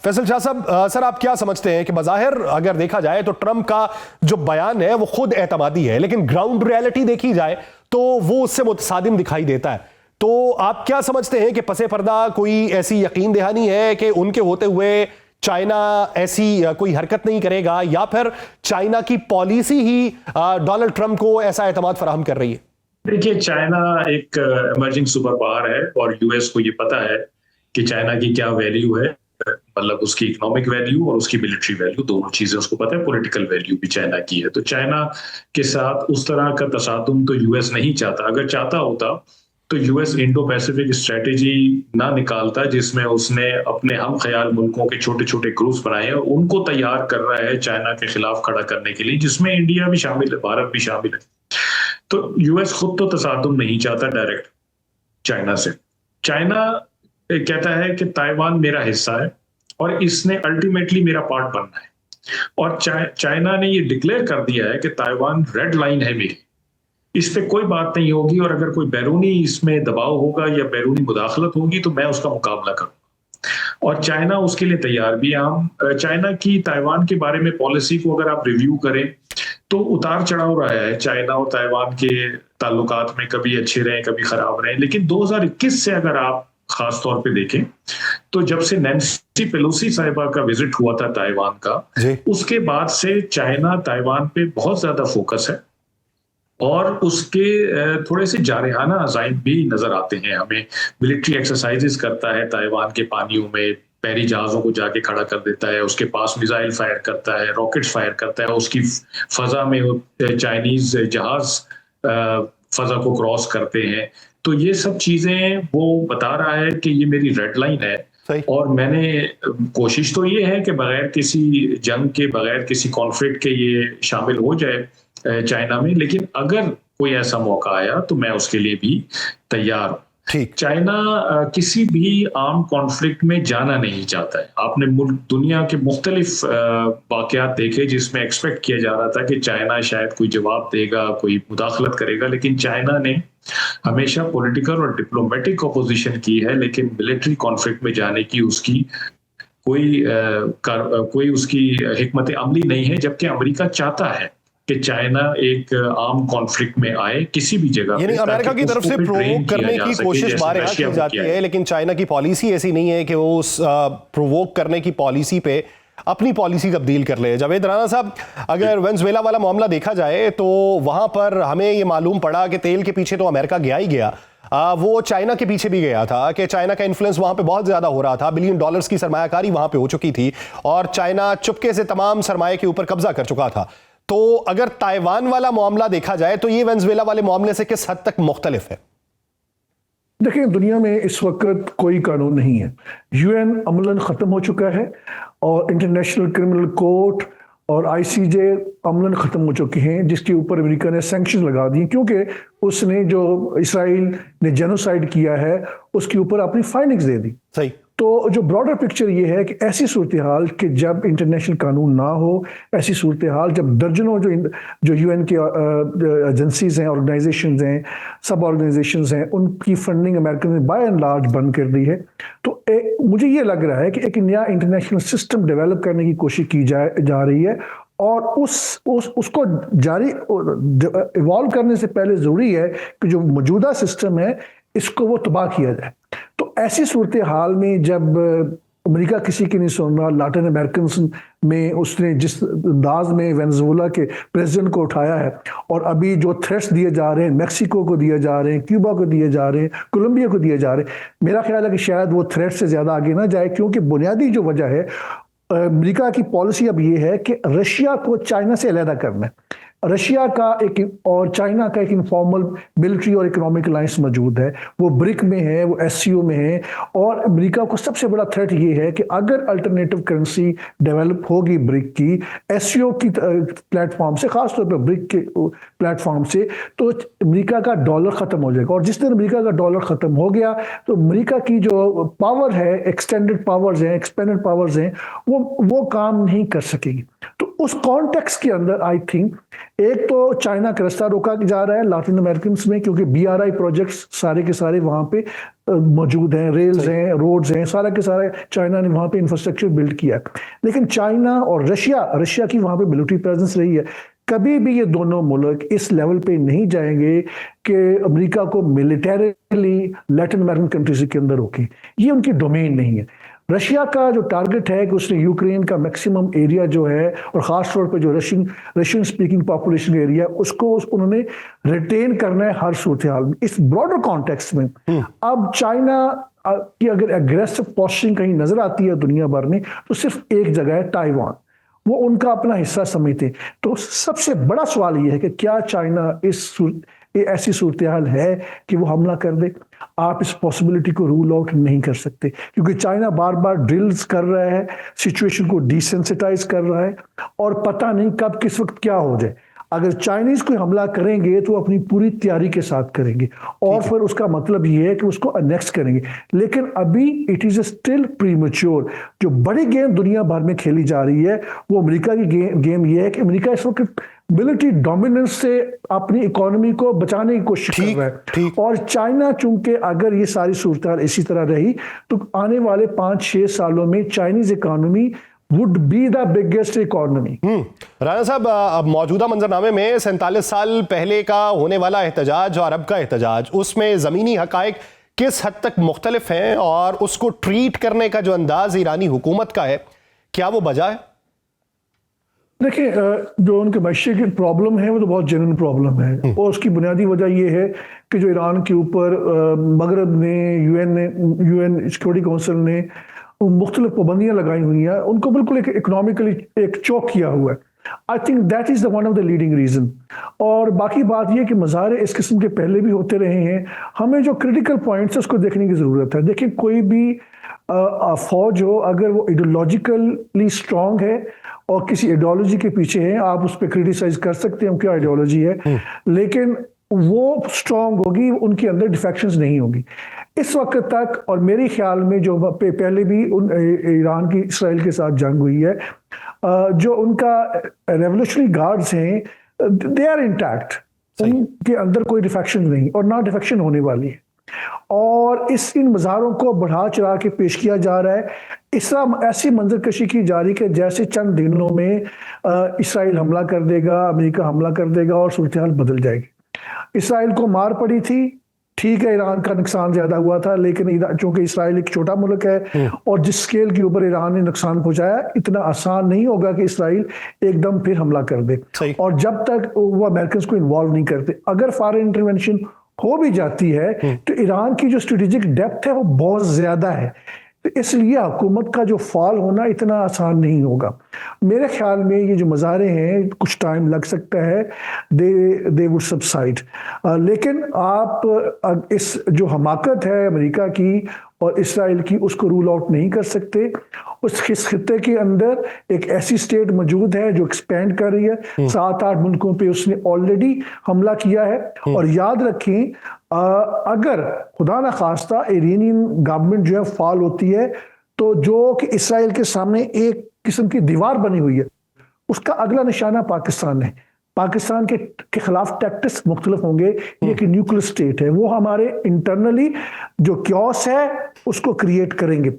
फैसल शाह साहब, सर आप क्या समझते हैं कि बज़ाहिर अगर देखा जाए तो ट्रंप का जो बयान है वो खुद एतमादी है, लेकिन ग्राउंड रियलिटी देखी जाए तो वो उससे मुतसादिम दिखाई देता है। तो आप क्या समझते हैं कि पसे पर्दा कोई ऐसी यकीन दहानी है कि उनके होते हुए चाइना ऐसी कोई हरकत नहीं करेगा, या फिर चाइना की पॉलिसी ही डोनाल्ड ट्रंप को ऐसा एतमाद फराहम कर रही है? देखिए, चाइना एक इमर्जिंग सुपर पावर है और यूएस को ये पता है कि चाइना की क्या वैल्यू है। मतलब उसकी इकोनॉमिक वैल्यू और उसकी मिलिट्री वैल्यू, दोनों चीजें उसको पता है। पॉलिटिकल वैल्यू भी चाइना की है। तो चाइना के साथ उस तरह का तसादुम तो यूएस नहीं चाहता। अगर चाहता होता तो यूएस इंडो पैसिफिक स्ट्रेटेजी ना निकालता, जिसमें उसने अपने हम ख्याल मुल्कों के छोटे छोटे ग्रुप्स बनाए हैं और उनको तैयार कर रहा है चाइना के खिलाफ खड़ा करने के लिए, जिसमें इंडिया भी शामिल है, भारत भी शामिल है। तो यूएस खुद तो तसादुम नहीं चाहता डायरेक्ट चाइना से। चाइना कहता है कि ताइवान मेरा हिस्सा है और इसने अल्टीमेटली मेरा पार्ट बनना है। और चाइना ने ये डिक्लेयर कर दिया है कि ताइवान रेड लाइन है मेरी, इस पे कोई बात नहीं होगी, और अगर कोई बैरूनी इसमें दबाव होगा या बैरूनी मुदाखलत होगी तो मैं उसका मुकाबला करूंगा। और चाइना उसके लिए तैयार भी है। हम चाइना की ताइवान के बारे में पॉलिसी को अगर आप रिव्यू करें तो उतार चढ़ाव रहा है चाइना और ताइवान के ताल्लुकात में, कभी अच्छे रहे कभी खराब रहे। लेकिन 2021 से अगर आप खास तौर पे देखें तो जब से नैन्सी पेलोसी साहिबा का विजिट हुआ था ताइवान का, उसके बाद से चाइना ताइवान पे बहुत ज्यादा फोकस है और उसके थोड़े से जारहाना अज़ाइम भी नजर आते हैं हमें। मिलिट्री एक्सरसाइजेस करता है ताइवान के पानियों में, पैरी जहाजों को जाके खड़ा कर देता है, उसके पास मिसाइल फायर करता है, रॉकेट्स फायर करता है, उसकी फजा में चाइनीज जहाज फजा को क्रॉस करते हैं। तो ये सब चीजें वो बता रहा है कि ये मेरी रेड लाइन है और मैंने कोशिश तो ये है कि बगैर किसी जंग के, बगैर किसी कॉन्फ्लिक्ट के ये शामिल हो जाए चाइना में। लेकिन अगर कोई ऐसा मौका आया तो मैं उसके लिए भी तैयार हूं। चाइना किसी भी आर्म कॉन्फ्लिक्ट में जाना नहीं चाहता है। आपने दुनिया के मुख्तलिफ वाकयात देखे जिसमें एक्सपेक्ट किया जा रहा था कि चाइना शायद कोई जवाब देगा, कोई मुदाखलत करेगा, लेकिन चाइना ने हमेशा पॉलिटिकल और डिप्लोमेटिक अपोजिशन की है, लेकिन मिलिट्री कॉन्फ्लिक्ट में जाने की उसकी कोई उसकी हिकमत अमली नहीं है। जबकि अमेरिका चाहता है कि चाइना एक आर्म कॉन्फ्लिक्ट में आए किसी भी जगह, यानी अमेरिका की तरफ से प्रोवोक करने की कोशिश बार की जाती है, लेकिन चाइना की पॉलिसी ऐसी नहीं है कि वो उस प्रोवोक करने की पॉलिसी पे अपनी पॉलिसी तब्दील कर ले। जावेद राना साहब, अगर वेनेजुएला वाला मामला देखा जाए तो वहां पर हमें ये मालूम पड़ा कि तेल के पीछे तो अमेरिका गया ही गया, वो चाइना के पीछे भी गया था कि चाइना का इन्फ्लुएंस वहां पे बहुत ज्यादा हो रहा था, बिलियन डॉलर्स की सरमायाकारी वहां पे हो चुकी थी और चाइना चुपके से तमाम सरमाए के ऊपर कब्जा कर चुका था। तो अगर ताइवान वाला मामला देखा जाए तो ये वेनेजुएला वाले मामले से किस हद तक मुख्तलिफ है? देखिए, दुनिया में इस वक्त कोई कानून नहीं है। यूएन अमलन खत्म हो चुका है और इंटरनेशनल क्रिमिनल कोर्ट और आईसीजे अमलन खत्म हो चुके हैं, जिसके ऊपर अमेरिका ने सैंक्शन लगा दिए क्योंकि उसने जो इसराइल ने जेनोसाइड किया है उसके ऊपर अपनी फाइंडिंग्स दे दी। सही। तो जो ब्रॉडर पिक्चर ये है कि ऐसी सूरत हाल कि जब इंटरनेशनल कानून ना हो, ऐसी सूरत हाल जब दर्जनों जो यूएन के एजेंसीज हैं, ऑर्गेनाइजेशंस हैं, सब ऑर्गेनाइजेशंस हैं, उनकी फंडिंग अमेरिका ने बाय एंड लार्ज बंद कर दी है। तो मुझे ये लग रहा है कि एक नया इंटरनेशनल सिस्टम डेवलप करने की कोशिश की जा रही है और उसको जारी इवॉल्व करने से पहले जरूरी है कि जो मौजूदा सिस्टम है इसको वो तबाह किया जाए। तो ऐसी सूरत हाल में जब अमेरिका किसी की नहीं सुन रहा, लैटिन अमेरिकन में उसने जिस अंदाज में वेनेजुएला के प्रेसिडेंट को उठाया है और अभी जो थ्रेट्स दिए जा रहे हैं, मैक्सिको को दिए जा रहे हैं, क्यूबा को दिए जा रहे हैं, कोलंबिया को दिए जा रहे हैं, मेरा ख्याल है कि शायद वो थ्रेट से ज्यादा आगे ना जाए, क्योंकि बुनियादी जो वजह है अमेरिका की पॉलिसी अब ये है कि रशिया को चाइना से अलहदा करना है। रशिया का एक और चाइना का एक इनफॉर्मल मिलिट्री और इकोनॉमिक अलायंस मौजूद है, वो ब्रिक में है, वो एससीओ में है। और अमेरिका को सबसे बड़ा थ्रेट ये है कि अगर अल्टरनेटिव करेंसी डेवलप होगी ब्रिक की, एससीओ की प्लेटफॉर्म से, खासतौर पर ब्रिक के प्लेटफॉर्म से, तो अमेरिका का डॉलर खत्म हो जाएगा। और जिस दिन अमेरिका का डॉलर खत्म हो गया तो अमेरिका की जो पावर है, एक्सटेंडेड पावर्स हैं, एक्सपेंडेड पावर्स हैं, वो काम नहीं कर सकेगी। तो उस कॉन्टेक्स्ट के अंदर आई थिंक एक तो चाइना का रास्ता रोका जा रहा है लातिन अमेरिकन में, क्योंकि BRI प्रोजेक्ट्स सारे के सारे वहां पे मौजूद हैं, रेल्स हैं, रोड्स हैं, सारा के सारे चाइना ने वहां पे इंफ्रास्ट्रक्चर बिल्ड किया है। लेकिन चाइना और रशिया की वहां पे मिलिट्री प्रेजेंस रही है। कभी भी ये दोनों मुल्क इस लेवल पे नहीं जाएंगे कि अमेरिका को मिलिटरीली लैटिन अमेरिकन कंट्रीज के अंदर रोके, ये उनकी डोमेन नहीं है। रशिया का जो टारगेट है कि उसने यूक्रेन का मैक्सिमम एरिया जो है, और खास तौर पे जो रशियन स्पीकिंग पॉपुलेशन एरिया, उसको उन्होंने रिटेन करना है हर सूरत हाल में। इस ब्रॉडर कॉन्टेक्स्ट में अब चाइना की अगर एग्रेसिव पोस्चरिंग कहीं नजर आती है दुनिया भर में, तो सिर्फ एक जगह है, ताइवान। वो उनका अपना हिस्सा समझते। तो सबसे बड़ा सवाल यह है कि क्या चाइना ऐसी सूरत हाल है कि वो हमला कर दे? आप इस पॉसिबिलिटी को रूल आउट नहीं कर सकते, क्योंकि चाइना बार बार ड्रिल्स कर रहा है, सिचुएशन को डिसेंसिटाइज कर रहा है, और पता नहीं कब किस वक्त क्या हो जाए। अगर चाइनीज कोई हमला करेंगे तो अपनी पूरी तैयारी के साथ करेंगे, और फिर उसका मतलब ये है कि उसको अनेक्स करेंगे। लेकिन अभी इट इज स्टिल प्रीमेच्योर। जो बड़ी गेम दुनिया भर में खेली जा रही है वो अमेरिका की गेम ये है कि अमेरिका इस वक्त मिलिट्री डोमिनेंस से अपनी इकोनॉमी को बचाने की कोशिश कर रहा है, और चाइना चूंकि अगर ये सारी सूरत इसी तरह रही तो आने वाले 5-6 सालों में Chinese economy would be the biggest economy। Rana साहब, अब मौजूदा मंजरनामे में 47 साल पहले का होने वाला एहतजाज और अब का एहतजाज, उसमें ज़मीनी हकायक किस हद तक मुख्तलिफ हैं, और उसको ट्रीट करने का जो अंदाज ईरानी हुकूमत का है, क्या वो बजा है? देखिए, जो उनके मैशे की प्रॉब्लम है वो तो बहुत जेन्युइन प्रॉब्लम है, और उसकी बुनियादी वजह ये है कि जो ईरान के ऊपर मगरब ने, यूएन सिक्योरिटी काउंसिल ने मुख्तलिफ पाबंदियां लगाई हुई हैं, उनको बिल्कुल एक इकोनॉमिकली एक चौक किया हुआ है। I think that is the one of the leading reason. और बाकी बात यह कि मज़ारे इस किस्म के पहले भी होते रहे हैं। हमें जो क्रिटिकल पॉइंट्स है उसको देखने की ज़रूरत है। देखिए, कोई भी फौज हो, अगर वो आइडियोलॉजिकली स्ट्रांग है और किसी आइडियोलॉजी के पीछे है, आप उस पर क्रिटिसाइज कर सकते हैं क्या आइडियोलॉजी है, लेकिन वो स्ट्रांग होगी, उनके अंदर डिफेक्शंस नहीं होगी इस वक्त तक। और मेरे ख्याल में जो पहले भी ईरान की इसराइल के साथ जंग हुई है, जो उनका रेवोल्यूशनरी गार्ड्स हैं, दे आर इंटैक्ट, उनके अंदर कोई डिफेक्शन नहीं और ना डिफेक्शन होने वाली है। और इन मज़ारों को बढ़ा चढ़ा के पेश किया जा रहा है। ऐसी मंजरकशी की जा रही है कि जैसे चंद दिनों में इसराइल हमला कर देगा, अमेरिका हमला कर देगा और सूरत हाल बदल जाएगी। इसराइल को मार पड़ी थी, ठीक है, ईरान का नुकसान ज्यादा हुआ था, लेकिन चूंकि इसराइल एक छोटा मुल्क है और जिस स्केल के ऊपर ईरान ने नुकसान पहुंचाया, इतना आसान नहीं होगा कि इसराइल एकदम फिर हमला कर दे। और जब तक वो अमेरिकन को इन्वॉल्व नहीं करते, अगर फॉरेन इंटरवेंशन हो भी जाती है तो ईरान की जो स्ट्रेटेजिक डेप्थ है वो बहुत ज्यादा है, तो इसलिए हुकूमत का जो फॉल होना इतना आसान नहीं होगा। मेरे ख्याल में ये जो मज़ारे हैं, कुछ टाइम लग सकता है, दे वुड सबसाइड। लेकिन आप इस जो हमाकत है अमेरिका की और इसराइल की, उसको रूल आउट नहीं कर सकते। उस खित्ते के अंदर एक ऐसी स्टेट मौजूद है जो एक्सपेंड कर रही है, 7-8 मुल्कों पे उसने ऑलरेडी हमला किया है। और याद रखें, अगर खुदा ना खास्ता ईरानियन गवर्नमेंट जो है फॉल होती है, तो जो कि इसराइल के सामने एक किस्म की दीवार बनी हुई है, उसका अगला निशाना पाकिस्तान है। पाकिस्तान के खिलाफ टैक्टिक्स मुख्तलिफ होंगे। ये कि न्यूक्लियर स्टेट है, वो हमारे इंटरनली जो क्योस है उसको क्रिएट करेंगे।